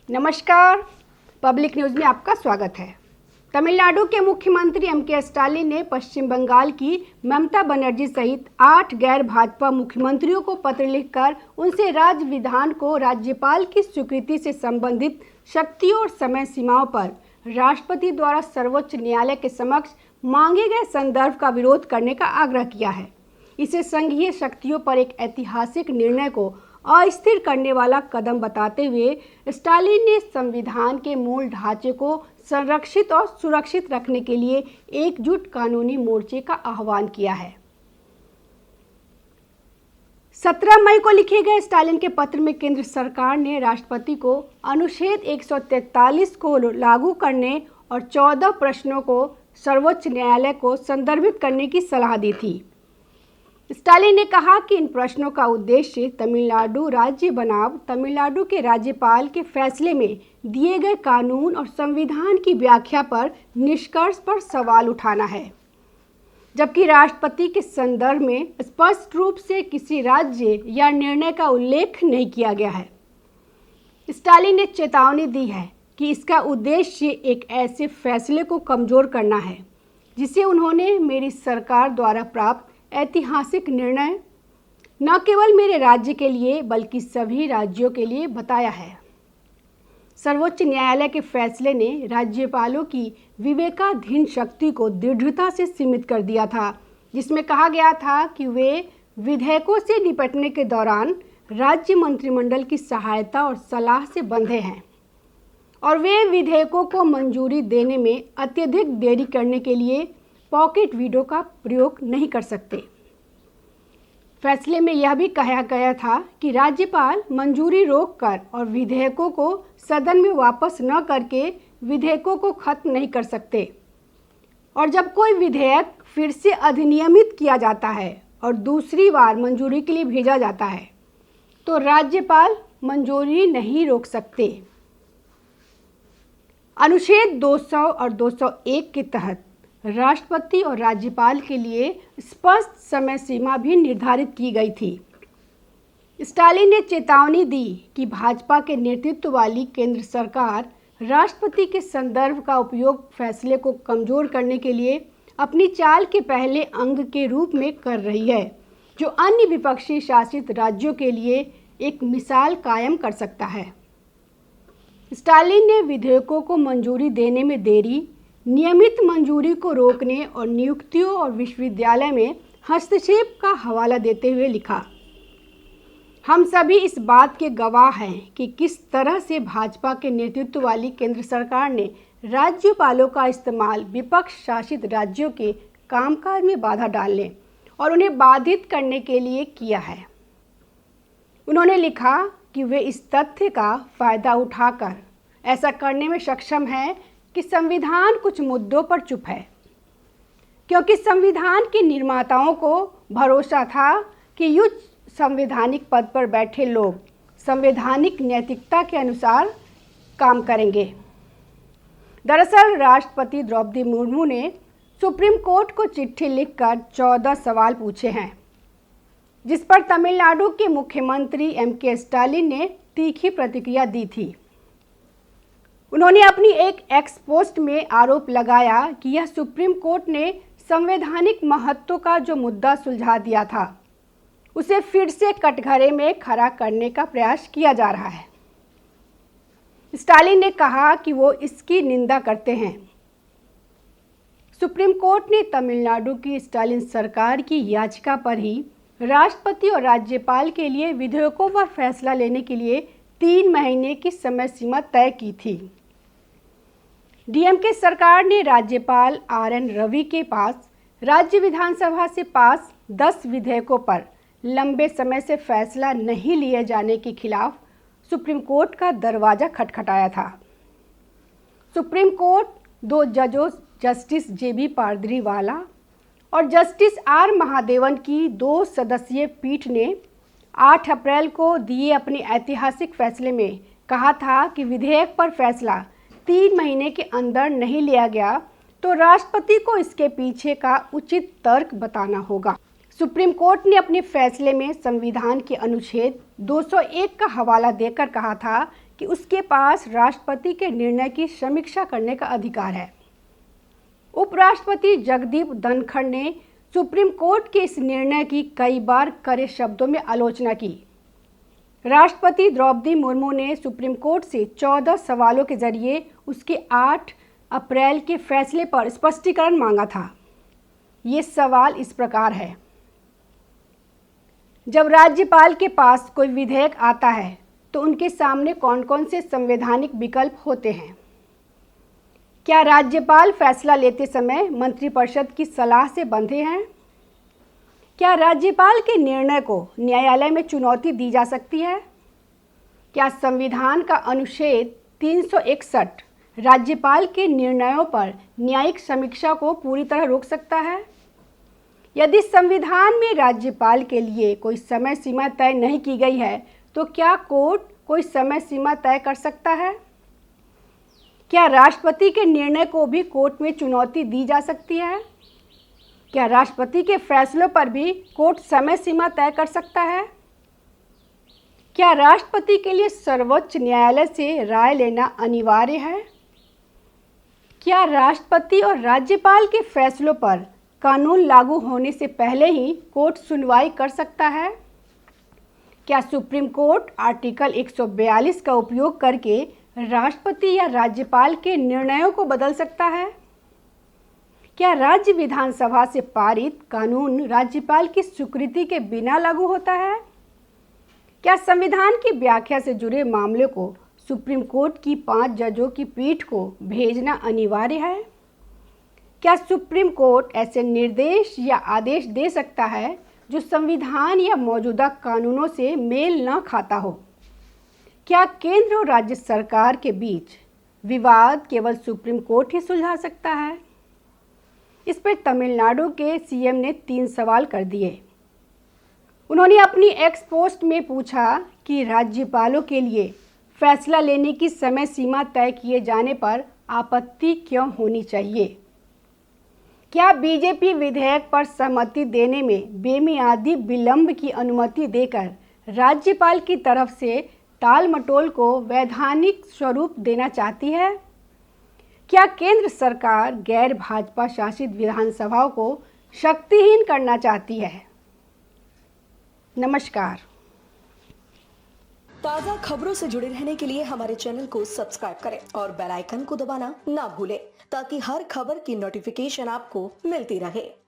नमस्कार। Public news में आपका स्वागत है। तमिलनाडु के मुख्यमंत्री एम.के. स्टालिन ने पश्चिम बंगाल की ममता बनर्जी सहित 8 गैर भाजपा मुख्यमंत्रियों को पत्र लिखकर उनसे राज्य विधान को राज्यपाल की स्वीकृति से संबंधित शक्तियों और समय सीमाओं पर राष्ट्रपति द्वारा सर्वोच्च न्यायालय के समक्ष मांगे गए संदर्भ का विरोध करने का आग्रह किया है। इसे संघीय शक्तियों पर एक ऐतिहासिक निर्णय को अस्थिर करने वाला कदम बताते हुए स्टालिन ने संविधान के मूल ढांचे को संरक्षित और सुरक्षित रखने के लिए एकजुट कानूनी मोर्चे का आह्वान किया है। 17 मई को लिखे गए स्टालिन के पत्र में केंद्र सरकार ने राष्ट्रपति को अनुच्छेद 143 को लागू करने और 14 प्रश्नों को सर्वोच्च न्यायालय को संदर्भित करने की सलाह दी थी। स्टालिन ने कहा कि इन प्रश्नों का उद्देश्य तमिलनाडु राज्य बनाम तमिलनाडु के राज्यपाल के फैसले में दिए गए कानून और संविधान की व्याख्या पर निष्कर्ष पर सवाल उठाना है, जबकि राष्ट्रपति के संदर्भ में स्पष्ट रूप से किसी राज्य या निर्णय का उल्लेख नहीं किया गया है। स्टालिन ने चेतावनी दी है कि इसका उद्देश्य एक ऐसे फैसले को कमजोर करना है जिसे उन्होंने मेरी सरकार द्वारा प्राप्त ऐतिहासिक निर्णय न केवल मेरे राज्य के लिए बल्कि सभी राज्यों के लिए बताया है। सर्वोच्च न्यायालय के फैसले ने राज्यपालों की विवेकाधीन शक्ति को दृढ़ता से सीमित कर दिया था, जिसमें कहा गया था कि वे विधेयकों से निपटने के दौरान राज्य मंत्रिमंडल की सहायता और सलाह से बंधे हैं और वे विधेयकों को मंजूरी देने में अत्यधिक देरी करने के लिए पॉकेट वीटो का प्रयोग नहीं कर सकते। फैसले में यह भी कहा गया था कि राज्यपाल मंजूरी रोककर और विधेयकों को सदन में वापस न करके विधेयकों को खत्म नहीं कर सकते, और जब कोई विधेयक फिर से अधिनियमित किया जाता है और दूसरी बार मंजूरी के लिए भेजा जाता है तो राज्यपाल मंजूरी नहीं रोक सकते। अनुच्छेद 200 और 201 के तहत राष्ट्रपति और राज्यपाल के लिए स्पष्ट समय सीमा भी निर्धारित की गई थी। स्टालिन ने चेतावनी दी कि भाजपा के नेतृत्व वाली केंद्र सरकार राष्ट्रपति के संदर्भ का उपयोग फैसले को कमजोर करने के लिए अपनी चाल के पहले अंग के रूप में कर रही है, जो अन्य विपक्षी शासित राज्यों के लिए एक मिसाल कायम कर सकता है। स्टालिन ने विधेयकों को मंजूरी देने में देरी, नियमित मंजूरी को रोकने और नियुक्तियों और विश्वविद्यालय में हस्तक्षेप का हवाला देते हुए लिखा, हम सभी इस बात के गवाह हैं कि किस तरह से भाजपा के नेतृत्व वाली केंद्र सरकार ने राज्यपालों का इस्तेमाल विपक्ष शासित राज्यों के कामकाज में बाधा डालने और उन्हें बाधित करने के लिए किया है। उन्होंने लिखा कि वे इस तथ्य का फायदा उठाकर ऐसा करने में सक्षम हैं कि संविधान कुछ मुद्दों पर चुप है, क्योंकि संविधान के निर्माताओं को भरोसा था कि उच्च संवैधानिक पद पर बैठे लोग संवैधानिक नैतिकता के अनुसार काम करेंगे। दरअसल राष्ट्रपति द्रौपदी मुर्मू ने सुप्रीम कोर्ट को चिट्ठी लिखकर 14 सवाल पूछे हैं, जिस पर तमिलनाडु के मुख्यमंत्री एम.के. स्टालिन ने तीखी प्रतिक्रिया दी थी। उन्होंने अपनी एक एक्स पोस्ट में आरोप लगाया कि यह सुप्रीम कोर्ट ने संवैधानिक महत्व का जो मुद्दा सुलझा दिया था उसे फिर से कटघरे में खड़ा करने का प्रयास किया जा रहा है। स्टालिन ने कहा कि वो इसकी निंदा करते हैं। सुप्रीम कोर्ट ने तमिलनाडु की स्टालिन सरकार की याचिका पर ही राष्ट्रपति और राज्यपाल के लिए विधेयकों पर फैसला लेने के लिए 3 महीने की समय सीमा तय की थी। डीएमके सरकार ने राज्यपाल आर.एन. रवि के पास राज्य विधानसभा से पास 10 विधेयकों पर लंबे समय से फैसला नहीं लिए जाने के खिलाफ सुप्रीम कोर्ट का दरवाजा खटखटाया था। सुप्रीम कोर्ट 2 जजों जस्टिस जे.बी. पारदरीवाला और जस्टिस आर. महादेवन की 2 सदस्यीय पीठ ने 8 अप्रैल को दिए अपने ऐतिहासिक फैसले में कहा था कि विधेयक पर फैसला 3 महीने के अंदर नहीं लिया गया तो राष्ट्रपति को इसके पीछे का उचित तर्क बताना होगा। सुप्रीम कोर्ट ने अपने फैसले में संविधान के अनुच्छेद 201 का हवाला देकर कहा था कि उसके पास राष्ट्रपति के निर्णय की समीक्षा करने का अधिकार है। उपराष्ट्रपति जगदीप धनखड़ ने सुप्रीम कोर्ट के इस निर्णय की कई बार कड़े शब्दों में आलोचना की। राष्ट्रपति द्रौपदी मुर्मू ने सुप्रीम कोर्ट से 14 सवालों के जरिए उसके 8 अप्रैल के फैसले पर स्पष्टीकरण मांगा था। ये सवाल इस प्रकार है। जब राज्यपाल के पास कोई विधेयक आता है तो उनके सामने कौन कौन से संवैधानिक विकल्प होते हैं? क्या राज्यपाल फैसला लेते समय मंत्रिपरिषद की सलाह से बंधे हैं? क्या राज्यपाल के निर्णय को न्यायालय में चुनौती दी जा सकती है? क्या संविधान का अनुच्छेद 361 राज्यपाल के निर्णयों पर न्यायिक समीक्षा को पूरी तरह रोक सकता है? यदि संविधान में राज्यपाल के लिए कोई समय सीमा तय नहीं की गई है तो क्या कोर्ट कोई समय सीमा तय कर सकता है? क्या राष्ट्रपति के निर्णय को भी कोर्ट में चुनौती दी जा सकती है? क्या राष्ट्रपति के फैसलों पर भी कोर्ट समय सीमा तय कर सकता है? क्या राष्ट्रपति के लिए सर्वोच्च न्यायालय से राय लेना अनिवार्य है? क्या राष्ट्रपति और राज्यपाल के फैसलों पर कानून लागू होने से पहले ही कोर्ट सुनवाई कर सकता है? क्या सुप्रीम कोर्ट आर्टिकल 142 का उपयोग करके राष्ट्रपति या राज्यपाल के निर्णयों को बदल सकता है? क्या राज्य विधानसभा से पारित कानून राज्यपाल की स्वीकृति के बिना लागू होता है? क्या संविधान की व्याख्या से जुड़े मामलों को सुप्रीम कोर्ट की 5 जजों की पीठ को भेजना अनिवार्य है? क्या सुप्रीम कोर्ट ऐसे निर्देश या आदेश दे सकता है जो संविधान या मौजूदा कानूनों से मेल न खाता हो? क्या केंद्र और राज्य सरकार के बीच विवाद केवल सुप्रीम कोर्ट ही सुलझा सकता है? इस पर तमिलनाडु के सीएम ने 3 सवाल कर दिए। उन्होंने अपनी एक्स पोस्ट में पूछा कि राज्यपालों के लिए फैसला लेने की समय सीमा तय किए जाने पर आपत्ति क्यों होनी चाहिए? क्या बीजेपी विधेयक पर सहमति देने में बेमियादी विलंब की अनुमति देकर राज्यपाल की तरफ से टाल मटोल को वैधानिक स्वरूप देना चाहती है? क्या केंद्र सरकार गैर भाजपा शासित विधानसभाओं को शक्तिहीन करना चाहती है? नमस्कार। ताज़ा खबरों से जुड़े रहने के लिए हमारे चैनल को सब्सक्राइब करें और बेल आइकन को दबाना ना भूलें ताकि हर खबर की नोटिफिकेशन आपको मिलती रहे।